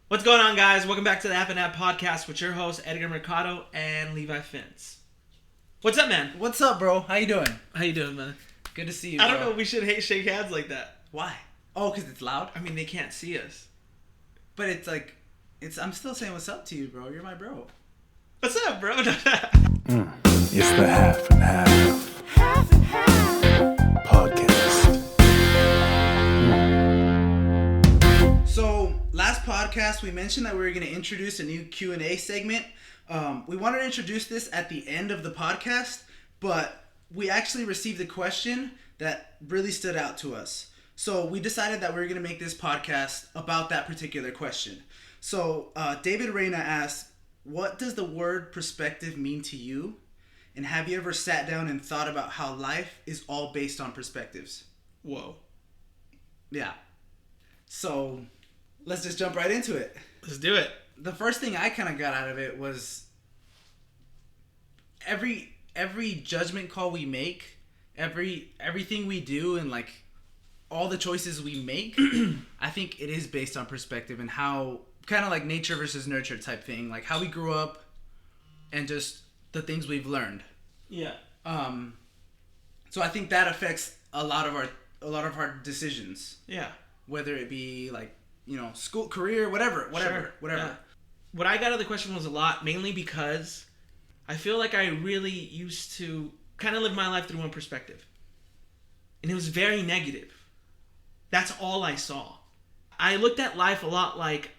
What's going on, guys? Welcome back to the App and App Podcast with your hosts, Edgar Mercado and Levi Fintz. What's up, man? What's up, bro? How you doing? How you doing, man? Good to see you, I bro. don't know if we should shake hands like that. Why? Oh, because it's loud? I mean, they can't see us. But it's like, I'm still saying what's up to you, bro. You're my bro. What's up, bro? It's the Half and Half podcast. So, last podcast, we mentioned that we were going to introduce a new Q&A segment. We wanted to introduce this at the end of the podcast, but we actually received a question that really stood out to us. So, we decided that we were going to make this podcast about that particular question. So, David Reyna asked, what does the word perspective mean to you? And have you ever sat down and thought about how life is all based on perspectives? Whoa. Yeah. So, let's just jump right into it. Let's do it. The first thing I kind of got out of it was every judgment call we make, everything we do, and like all the choices we make, I think it is based on perspective and how kind of like nature versus nurture type thing, like how we grew up and just the things we've learned. Yeah. So I think that affects a lot of our decisions. Yeah. Whether it be like, school, career, whatever. Sure. Yeah. What I got out of the question was a lot, mainly because I feel like I really used to kind of live my life through one perspective. And it was very negative. That's all I saw. I looked at life a lot like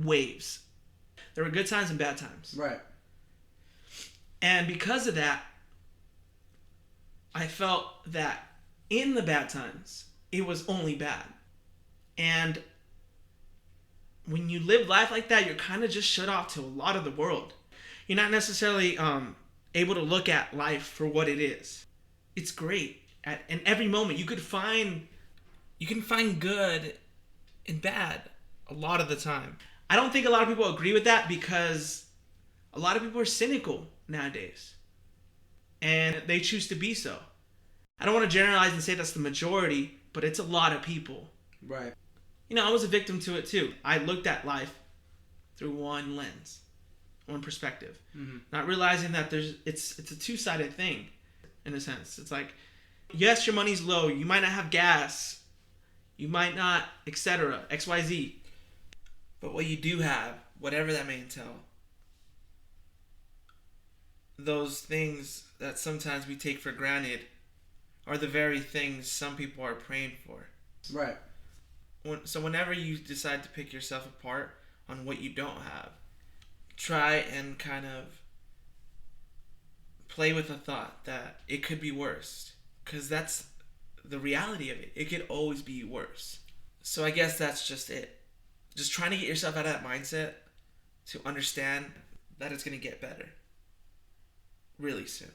waves. There were good times and bad times. Right. And because of that, I felt that in the bad times, it was only bad. And when you live life like that, you're kind of just shut off to a lot of the world. You're not necessarily able to look at life for what it is. It's great. In every moment, you can find good and bad a lot of the time. I don't think a lot of people agree with that because a lot of people are cynical nowadays. And they choose to be so. I don't want to generalize and say that's the majority, but it's a lot of people. Right. I was a victim to it too. I looked at life through one lens, one perspective, not realizing that it's a two-sided thing, in a sense. It's like, yes, your money's low. You might not have gas. You might not, etc. XYZ. But what you do have, whatever that may entail, those things that sometimes we take for granted are the very things some people are praying for. Right. So whenever you decide to pick yourself apart on what you don't have, try and kind of play with the thought that it could be worse. Because that's the reality of it. It could always be worse. So I guess that's just it. Just trying to get yourself out of that mindset to understand that it's going to get better really soon.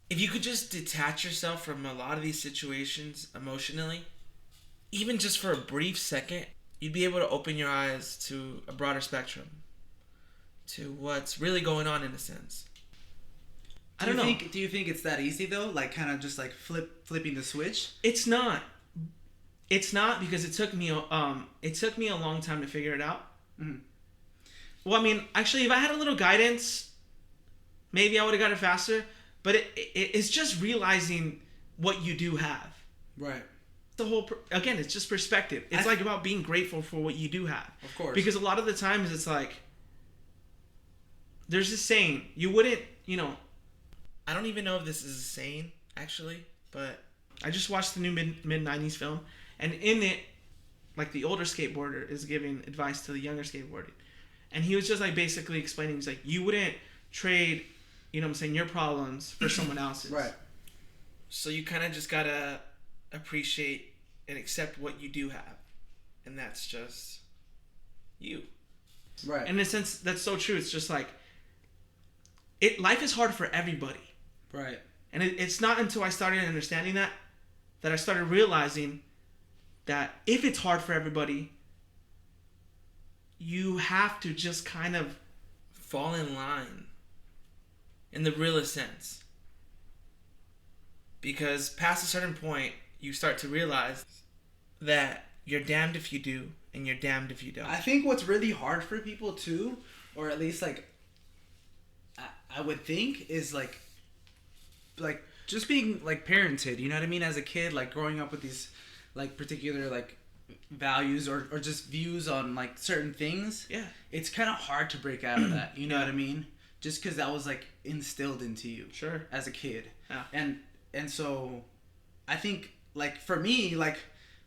If you could just detach yourself from a lot of these situations emotionally, even just for a brief second, you'd be able to open your eyes to a broader spectrum, to what's really going on in a sense. I don't know. Do you think it's that easy though? Like kind of just like flipping the switch? It's not. It's not, because it took me a long time to figure it out. Mm-hmm. Well, I mean, actually, if I had a little guidance, maybe I would have got it faster. But it's just realizing what you do have. Right. Again, it's just perspective. It's like about being grateful for what you do have. Of course. Because a lot of the times it's like, there's this saying, you wouldn't, I don't even know if this is a saying, actually, but I just watched the new mid-90s film, and in it, like, the older skateboarder is giving advice to the younger skateboarder. And he was just like basically explaining, he's like, you wouldn't trade, your problems for someone else's. Right. So you kind of just gotta appreciate and accept what you do have, and that's just you. Right. And in a sense, that's so true. It's just like, life is hard for everybody. Right. And it's not until I started understanding that I started realizing that if it's hard for everybody, you have to just kind of fall in line in the realest sense. Because past a certain point, you start to realize that you're damned if you do and you're damned if you don't. I think what's really hard for people too, or at least like I would think, is like just being like parented, you know what I mean, as a kid, like growing up with these like particular like values or just views on like certain things. Yeah. It's kind of hard to break out of that, you know what I mean? Just because that was like instilled into you. Sure. As a kid. Yeah. And so I think like for me, like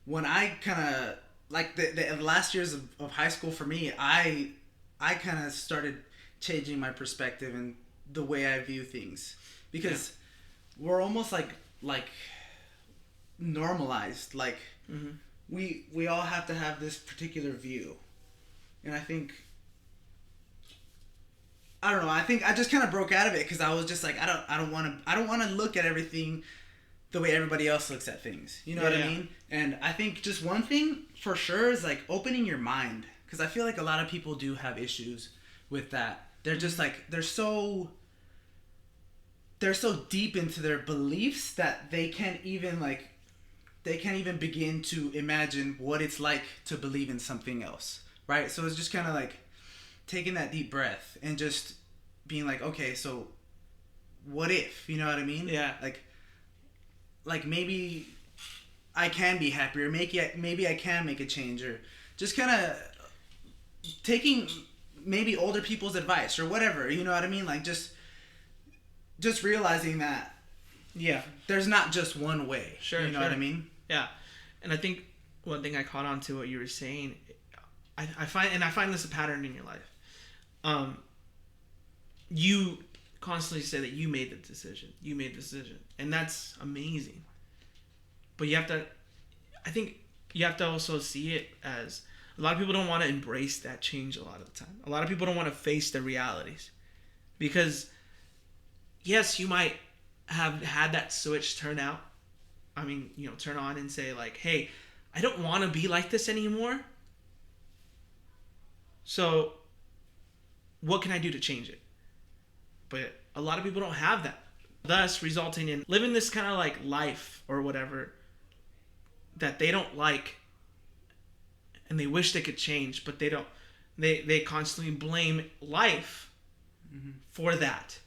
when I kind of like the last years of high school for me, I kind of started changing my perspective and the way I view things, because we're almost like normalized, like we all have to have this particular view. And I think I don't know, I think I just kind of broke out of it because I was just like I don't want to look at everything the way everybody else looks at things, you know what I mean? And I think just one thing for sure is like opening your mind, because I feel like a lot of people do have issues with that. They're just like they're so deep into their beliefs that they can't even begin to imagine what it's like to believe in something else, right? So it's just kind of like taking that deep breath and just being like, okay, so what if, you know what I mean? Yeah. Like maybe I can be happier. Maybe I can make a change, or just kind of taking maybe older people's advice or whatever. You know what I mean? Like just realizing that there's not just one way. Sure. You know what I mean? Yeah. And I think one thing I caught on to what you were saying, I find this a pattern in your life. You constantly say that you made the decision, and that's amazing. But I think you have to also see it as a lot of people don't want to embrace that change a lot of the time. A lot of people don't want to face the realities, because yes, you might have had that switch turn on and say like, hey, I don't want to be like this anymore. So what can I do to change it? But a lot of people don't have that, thus resulting in living this kind of like life or whatever that they don't like, and they wish they could change, but they don't. They constantly blame life for that,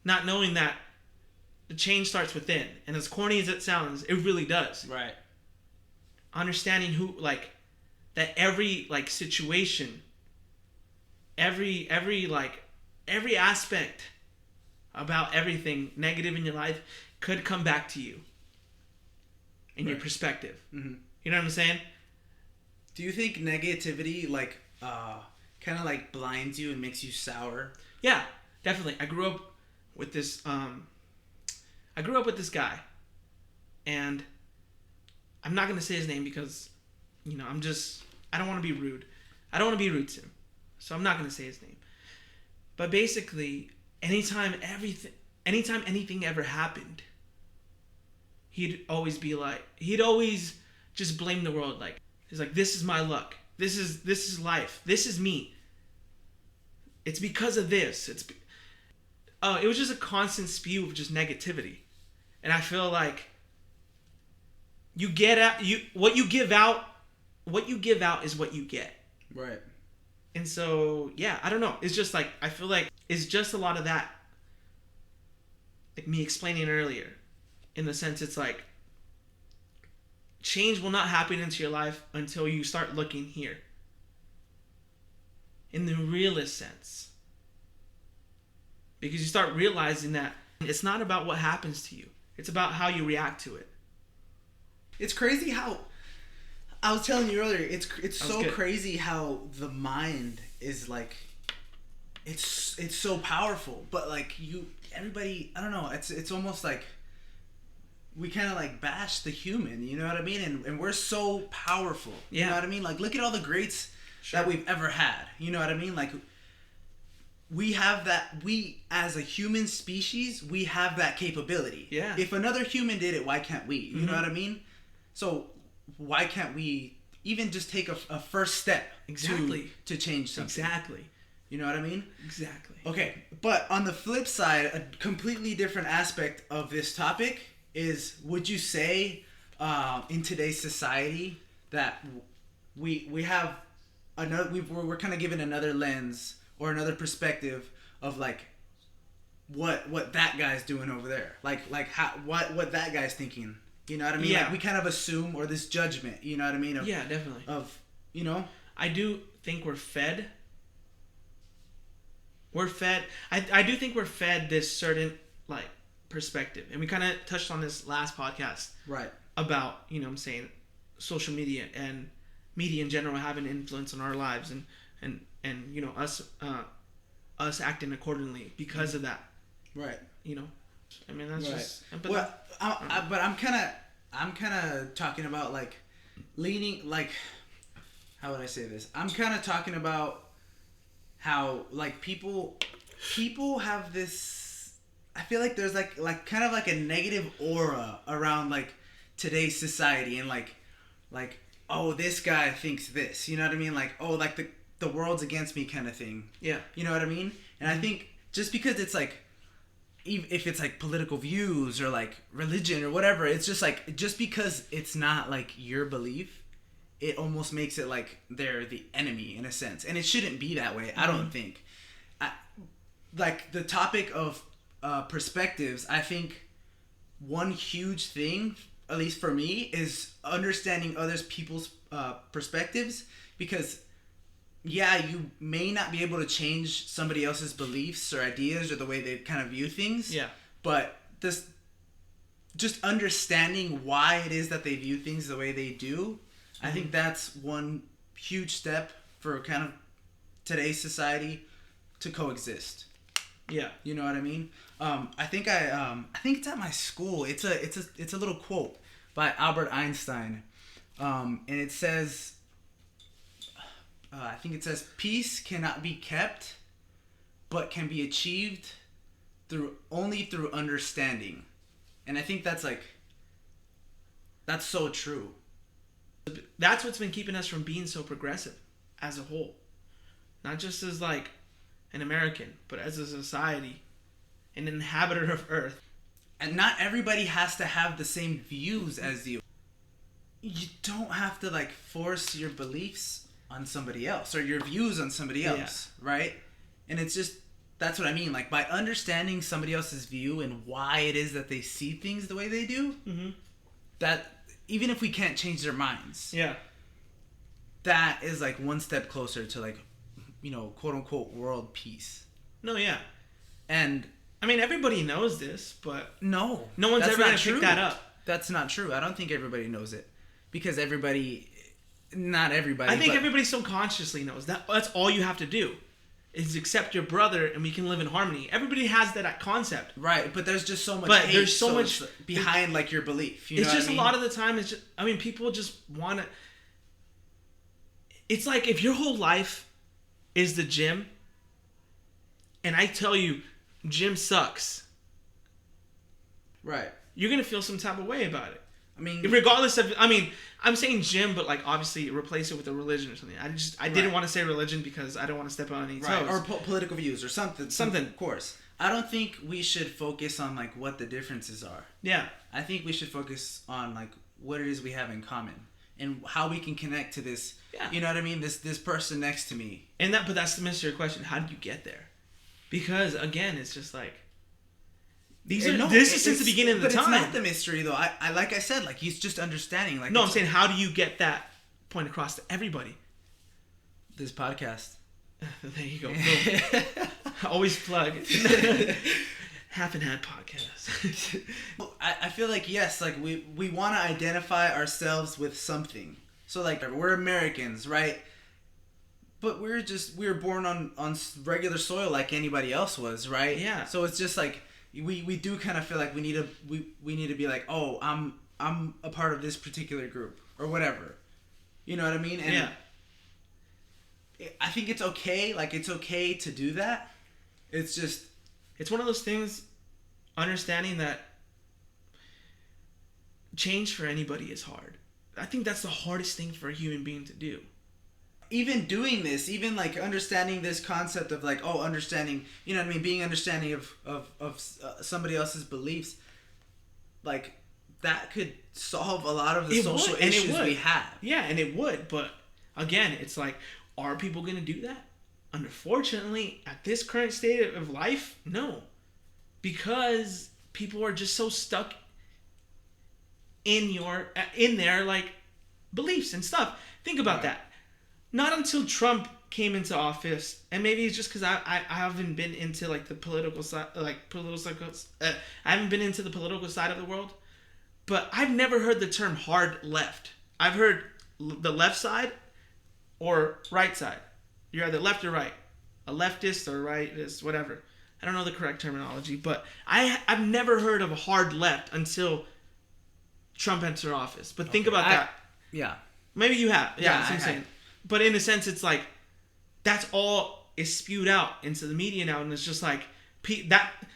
not knowing that the change starts within. And as corny as it sounds, it really does. Right. Understanding that every like situation, every aspect about everything negative in your life could come back to you in your perspective. Mm-hmm. You know what I'm saying? Do you think negativity kind of like blinds you and makes you sour? Yeah, definitely. I grew up with this guy, and I'm not gonna say his name because, I don't want to be rude. I don't want to be rude to him, so I'm not gonna say his name. But basically, anytime anything ever happened, he'd always just blame the world. Like, he's like, this is my luck. This is life. This is me. It's because of this. It was just a constant spew of just negativity. And I feel like what you give out is what you get. Right. And so, yeah, I don't know. It's just like, I feel like it's just a lot of that. Like me explaining earlier, in the sense it's like, change will not happen into your life until you start looking here. In the realest sense. Because you start realizing that it's not about what happens to you. It's about how you react to it. It's crazy how, I was telling you earlier, it's so crazy how the mind is like, it's so powerful, but like everybody, I don't know, it's almost like we kind of like bash the human, you know what I mean? And we're so powerful, you know what I mean? Like, look at all the greats that we've ever had, you know what I mean? Like, we have that, as a human species, we have that capability. Yeah. If another human did it, why can't we? You know what I mean? So why can't we even just take a first step to change something? Exactly. You know what I mean? Exactly. Okay, but on the flip side, a completely different aspect of this topic is, would you say in today's society that we have another, we're kind of given another lens or another perspective of like what that guy's doing over there, like how what that guy's thinking. You know what I mean? Yeah. Like we kind of assume, or this judgment. You know what I mean? Of, Yeah, definitely. Of, you know. I do think we're fed. I do think we're fed this certain like perspective, and we kind of touched on this last podcast, Right. about, you know what I'm saying, social media and media in general having an influence on our lives, and you know, us acting accordingly because of that. Right. You know, I mean, that's Right. just. Well, but I'm kind of talking about like leaning, like, how would I say this? I'm kind of talking about how like people have this. I feel like there's like kind of like a negative aura around like today's society, and like oh, this guy thinks this. You know what I mean? Like, oh, like the world's against me kind of thing. Yeah. You know what I mean? And I think just because it's like, if it's like political views or like religion or whatever, it's just like, just because it's not like your belief, it almost makes it like they're the enemy in a sense. And it shouldn't be that way. I don't think. Like the topic of perspectives, I think one huge thing, at least for me, is understanding others people's perspectives, because yeah, you may not be able to change somebody else's beliefs or ideas or the way they kind of view things. Yeah. But this, just understanding why it is that they view things the way they do, I think that's one huge step for kind of today's society to coexist. Yeah. You know what I mean? I think it's at my school. It's a little quote by Albert Einstein, and it says, I think it says, peace cannot be kept, but can be achieved only through understanding. And I think that's so true. That's what's been keeping us from being so progressive as a whole. Not just as like an American, but as a society, an inhabitor of Earth. And not everybody has to have the same views as you. You don't have to like force your beliefs on somebody else or your views on somebody else, right? And it's just, that's what I mean. Like, by understanding somebody else's view and why it is that they see things the way they do, that even if we can't change their minds, that is like one step closer to like, you know, quote unquote world peace. No, yeah. And I mean, everybody knows this, but no one's that's ever going not to true. pick that up. That's not true. I don't think everybody knows it, because not everybody. I think everybody subconsciously knows that. That's all you have to do, is accept your brother, and we can live in harmony. Everybody has that concept, right? But there's just so much. But hate, there's so much behind like your belief. You it's know just what I mean? a lot of the time. It's just, I mean, people just want to. It's like if your whole life is the gym, and I tell you, gym sucks. Right. You're gonna feel some type of way about it. I mean, regardless of, I mean, I'm saying gym, but like obviously replace it with a religion or something. I didn't want to say religion because I don't want to step on any toes. right, or political views or something. Something. Of course. I don't think we should focus on like what the differences are. Yeah. I think we should focus on like what it is we have in common and how we can connect to this. Yeah. You know what I mean? This person next to me. But that's the mystery question. How did you get there? Because again, it's just like this is since the beginning of the time. But it's not the mystery though. I like I said, like he's just understanding. Like, no, I'm saying, how do you get that point across to everybody? This podcast. There you go. Always plug. Half and Hat podcast. I feel like, yes, like we want to identify ourselves with something. So like we're Americans, right? But we were born on regular soil like anybody else was, right? Yeah. So it's just like we do kind of feel like we need to be like, oh, I'm a part of this particular group or whatever. You know what I mean? And yeah. I think it's okay. Like, it's okay to do that. It's just, it's one of those things, understanding that change for anybody is hard. I think that's the hardest thing for a human being to do. Even doing this, even like understanding this concept of like, oh, understanding, you know what I mean? Being understanding of somebody else's beliefs, like that could solve a lot of the social issues we have. Yeah, and it would, but again, it's like, are people going to do that? Unfortunately, at this current state of life, no. Because people are just so stuck in their like beliefs and stuff. Think about that. Not until Trump came into office, and maybe it's just because I haven't been into like the political side, I haven't been into the political side of the world, but I've never heard the term hard left. I've heard the left side or right side. You're either left or right, a leftist or rightist, whatever. I don't know the correct terminology, but I've never heard of a hard left until Trump entered office. But think about that. Yeah. Maybe you have. Yeah, that's what I'm I- saying. But in a sense, it's like that's all is spewed out into the media now, and it's just like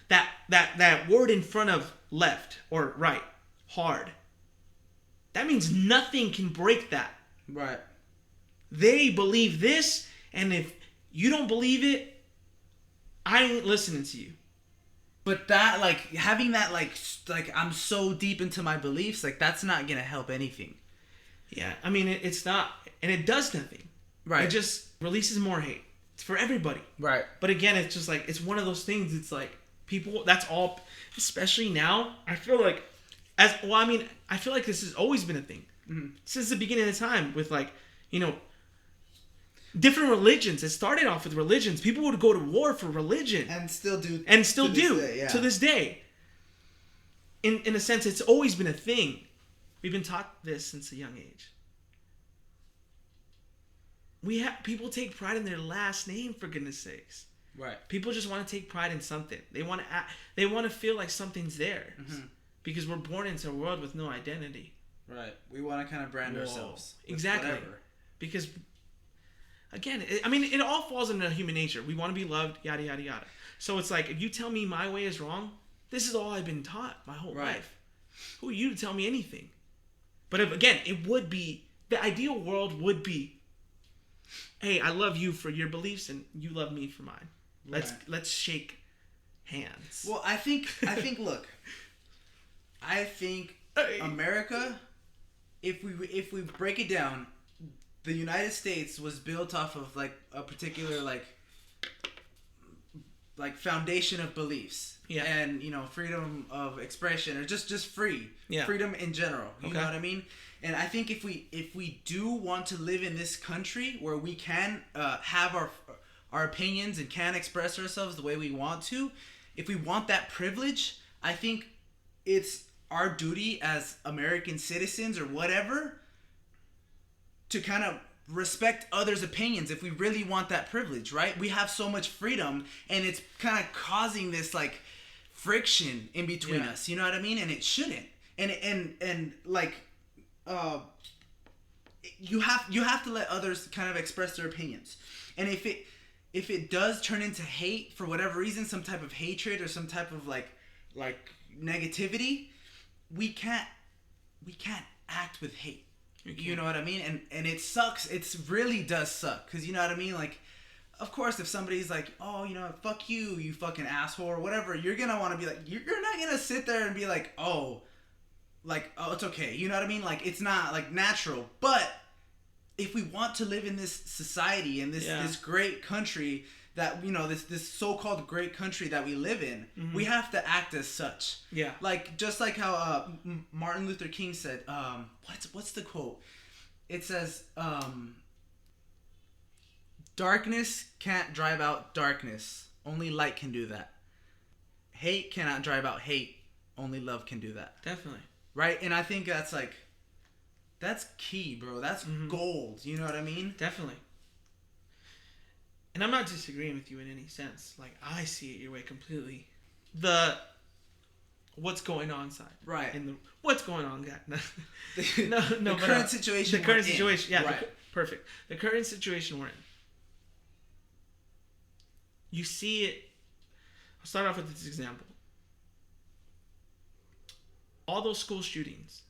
that word in front of left or right, hard. That means nothing can break that. Right. They believe this, and if you don't believe it, I ain't listening to you. But that, like, having that, like I'm so deep into my beliefs, like, that's not gonna help anything. Yeah, I mean, it's not, and it does nothing. Right. It just releases more hate. It's for everybody. Right. But again, it's just like, it's one of those things, it's like, people, that's all, especially now, I feel like, I feel like this has always been a thing. Mm-hmm. Since the beginning of time, with like, different religions. It started off with religions. People would go to war for religion. And still do. To this day. In a sense, it's always been a thing. We've been taught this since a young age. People take pride in their last name, for goodness sakes. Right. People just want to take pride in something. They want to feel like something's theirs. Mm-hmm. Because we're born into a world with no identity. Right. We want to kind of brand ourselves. Exactly. Whatever. Because, again, it all falls into human nature. We want to be loved, yada, yada, yada. So it's like, if you tell me my way is wrong, this is all I've been taught my whole life. Who are you to tell me anything? But it would be, the ideal world would be, hey, I love you for your beliefs and you love me for mine. Let's shake hands. Well, I think look, I think America, if we break it down, the United States was built off of like a particular like foundation of beliefs. Yeah. And freedom of expression, or just free. Yeah. Freedom in general. You know what I mean? And I think if we do want to live in this country where we can have our opinions and can express ourselves the way we want to, if we want that privilege, I think it's our duty as American citizens or whatever to kind of respect others' opinions if we really want that privilege, right? We have so much freedom, and it's kind of causing this like friction in between us, you know what I mean? And it shouldn't. And like you have to let others kind of express their opinions. And if it does turn into hate for whatever reason, some type of hatred or some type of like negativity, we can't act with hate. You know what I mean? And it sucks. It really does suck. Because you know what I mean? Like, of course, if somebody's like, oh, fuck you, you fucking asshole, or whatever, you're going to want to be like, you're not going to sit there and be like, oh, it's okay. You know what I mean? Like, it's not, like, natural. But if we want to live in this society and this great country that, this so-called great country that we live in, we have to act as such. Yeah. Like, just like how Martin Luther King said, what's the quote? It says, darkness can't drive out darkness. Only light can do that. Hate cannot drive out hate. Only love can do that. Definitely. Right? And I think that's key, bro. That's gold. You know what I mean? Definitely. And I'm not disagreeing with you in any sense. Like, I see it your way completely. What's going on side. Right. And what's going on, guy. The current situation. The current situation. Yeah. Right. Perfect. The current situation we're in. You see it. I'll start off with this example. All those school shootings.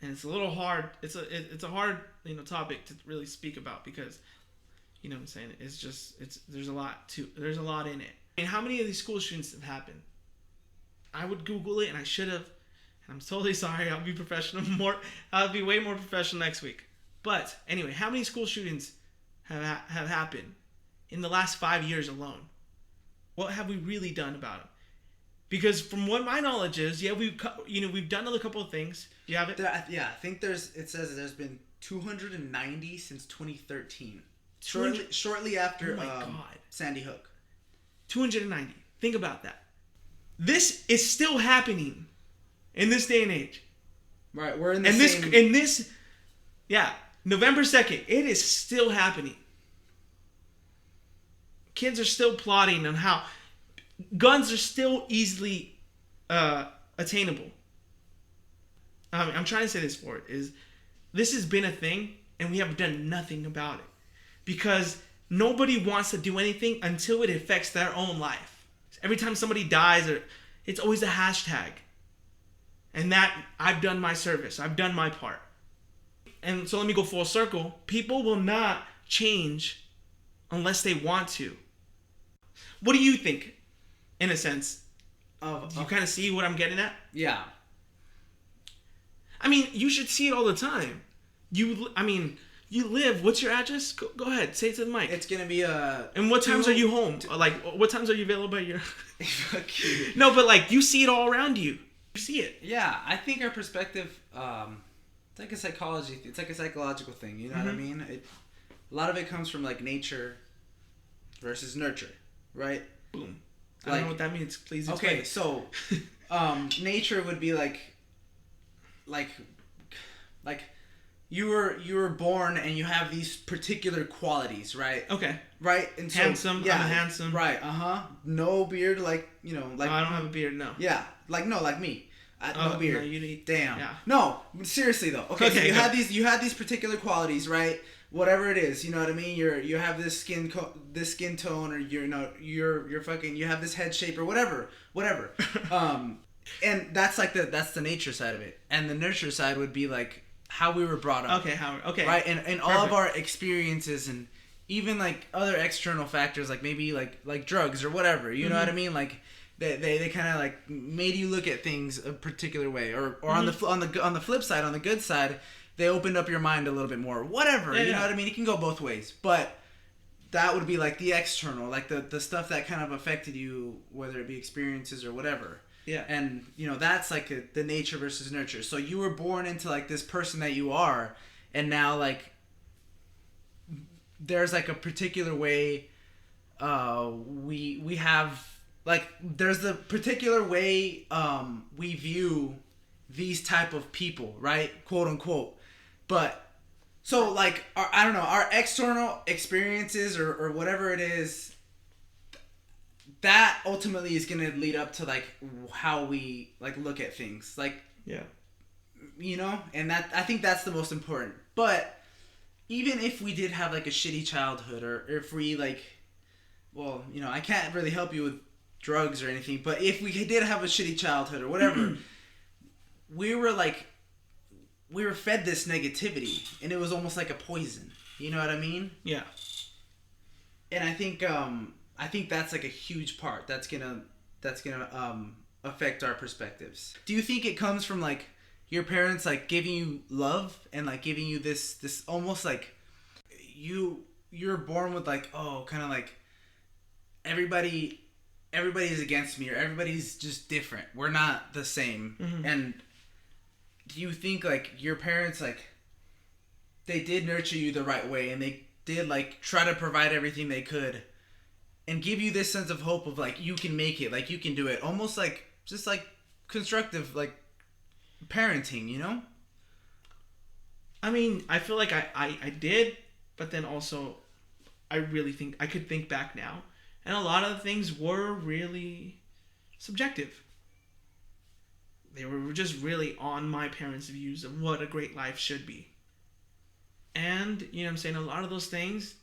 And it's a little hard. It's a hard topic to really speak about because, you know what I'm saying. There's a lot in it. And how many of these school shootings have happened? I would Google it, and I should have. And I'm totally sorry. I'll be professional more. I'll be way more professional next week. But anyway, how many school shootings have happened in the last 5 years alone? What have we really done about it? Because from what my knowledge is, yeah, we've done a couple of things. You have it? Yeah, I think it says there's been 290 since 2013. 200 Shortly after Oh my God. Sandy Hook. 290. Think about that. This is still happening in this day and age. Right, we're in the And same... November 2nd, it is still happening. Kids are still plotting on how guns are still easily attainable. I'm trying to say this for it is this has been a thing and we have done nothing about it because nobody wants to do anything until it affects their own life. Every time somebody dies, it's always a hashtag. And that I've done my service. I've done my part. And so let me go full circle. People will not change unless they want to. What do you think, in a sense? Do you kind of see what I'm getting at? Yeah. I mean, you should see it all the time. You live. What's your address? Go ahead. Say it to the mic. It's going to be a... And what times are you home? Like, what times are you available at your... Fuck you. No, but like, you see it all around you. You see it. Yeah, I think our perspective... it's like a psychology... It's like a psychological thing. You know what I mean? A lot of it comes from like nature versus nurture. Right? Boom. I don't know what that means. Please explain. Okay, so nature would be like you were born and you have these particular qualities, right? Okay. Right? And so, handsome. yeah, I'm handsome. Right. No beard, like No, I don't have a beard. No. Yeah, like me. No beard. No, you need. Damn. Yeah. No, seriously though. Okay, so Okay, you had these particular qualities, right? Whatever it is, you know what I mean. You have this skin tone, or you're fucking. You have this head shape, or whatever. And that's like that's the nature side of it, and the nurture side would be like how we were brought up. Okay. Right, and all of our experiences, and even like other external factors, like maybe like drugs or whatever. You know what I mean? Like they kind of like made you look at things a particular way, or on the flip side, on the good side, they opened up your mind a little bit more. Whatever, you know what I mean? It can go both ways, but that would be like the external, like the stuff that kind of affected you, whether it be experiences or whatever. Yeah. And that's like the nature versus nurture. So you were born into like this person that you are, and now like there's like a particular way we have like there's the particular way we view these type of people, right? Quote unquote. But so like our external experiences or whatever it is, that ultimately is going to lead up to like how we like look at things, like, Yeah. And that, I think that's the most important. But even if we did have like a shitty childhood, or if we like, well, I can't really help you with drugs or anything, but if we did have a shitty childhood or whatever, we were fed this negativity, and it was almost like a poison. You know what I mean? Yeah. And I think that's like a huge part that's gonna affect our perspectives. Do you think it comes from like your parents like giving you love and like giving you this almost like you're born with like, oh, kind of like everybody's against me, or everybody's just different, we're not the same? And do you think like your parents like they did nurture you the right way, and they did like try to provide everything they could and give you this sense of hope of like you can make it, like you can do it, almost like just like constructive like parenting, I mean, I feel like I did, but then also I really think I could think back now, and a lot of the things were really subjective. They were just really on my parents' views of what a great life should be. And, I'm saying, a lot of those things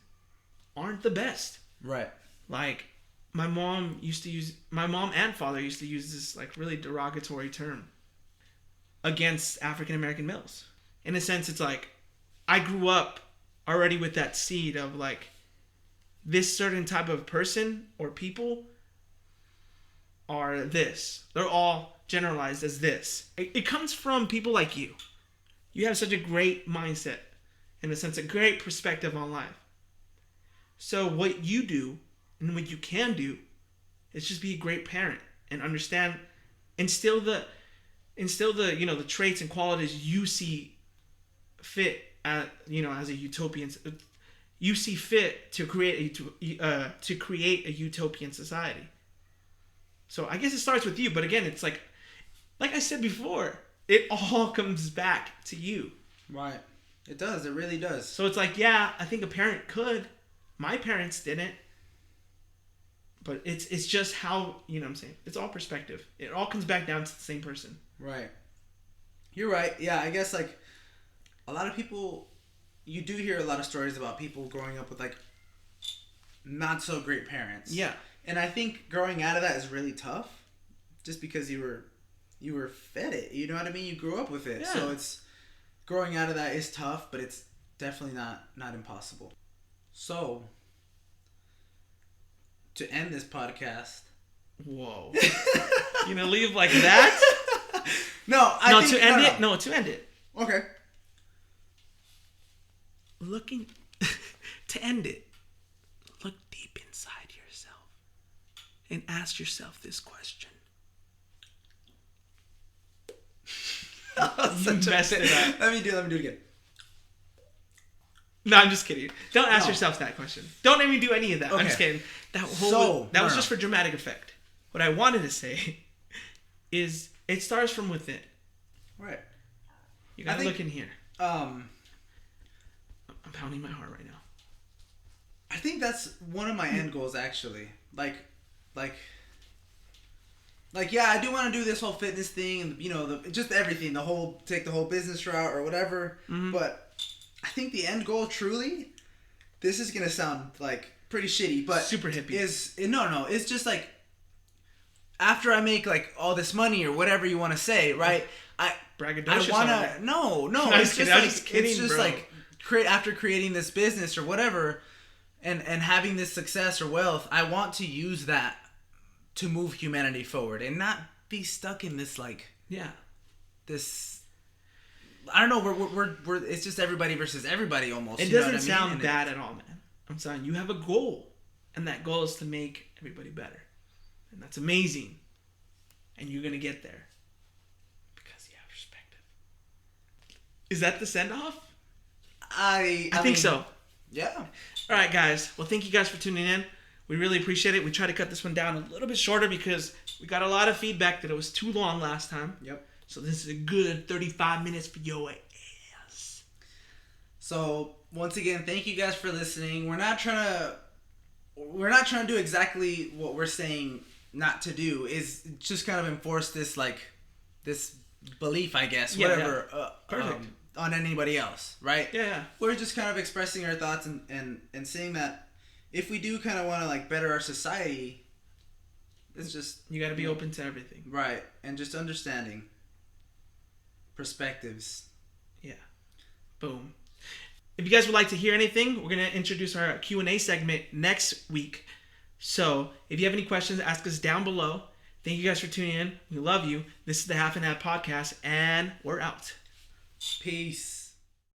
aren't the best. Right. Like, my mom and father used to use this, like, really derogatory term against African American males. In a sense, it's like, I grew up already with that seed of, like, this certain type of person or people are this. They're all generalized as this. It comes from people like you. You have such a great mindset. in a sense, a great perspective on life. So what you do and what you can do is just be a great parent and understand, instill the the traits and qualities you see fit as a utopian. You see fit to create a utopian society. So I guess it starts with you, but again, it's like I said before, it all comes back to you. Right. It does. It really does. So it's like, yeah, I think a parent could. My parents didn't. But it's just how, what I'm saying? It's all perspective. It all comes back down to the same person. Right. You're right. Yeah, I guess like a lot of people, you do hear a lot of stories about people growing up with like not so great parents. Yeah. And I think growing out of that is really tough just because you were fed it. You know what I mean? You grew up with it. Yeah. So it's growing out of that is tough, but it's definitely not impossible. So to end this podcast. Whoa. You gonna leave like that? To end it. Okay. To end it, look deep inside yourself and ask yourself this question. You messed it up. Let me do it again. No, I'm just kidding. Don't ask yourself that question. Don't even do any of that. Okay. I'm just kidding. That was just for dramatic effect. What I wanted to say is it starts from within. Right. You gotta look in here. I'm pounding my heart right now. I think that's one of my end goals actually. Like yeah, I do want to do this whole fitness thing and just everything, take the whole business route or whatever. Mm-hmm. But I think the end goal truly, this is gonna sound like pretty shitty, but super hippie. It's just like after I make like all this money or whatever you want to say, right? Braggadocious. I wanna no. It's just like after creating this business or whatever, and having this success or wealth, I want to use that to move humanity forward and not be stuck in this this. I don't know. We're it's just everybody versus everybody almost. It doesn't sound bad at all, man. I'm saying you have a goal, and that goal is to make everybody better, and that's amazing. And you're gonna get there because you have perspective. Is that the send off? I think so. Yeah. All right, guys. Well, thank you guys for tuning in. We really appreciate it. We tried to cut this one down a little bit shorter because we got a lot of feedback that it was too long last time. Yep. So this is a good 35 minutes for your ass. So once again, thank you guys for listening. We're not trying to do exactly what we're saying not to do. Is just kind of enforce this this belief, I guess, whatever. Yeah. Perfect. On anybody else, right? Yeah. We're just kind of expressing our thoughts and saying that if we do kind of want to better our society, it's just you got to be open to everything, right? And just understanding perspectives. Yeah. Boom. If you guys would like to hear anything, we're going to introduce our Q&A segment next week. So if you have any questions, ask us down below. Thank you guys for tuning in. We love you. This is the Half and Half Podcast, and we're out. Peace.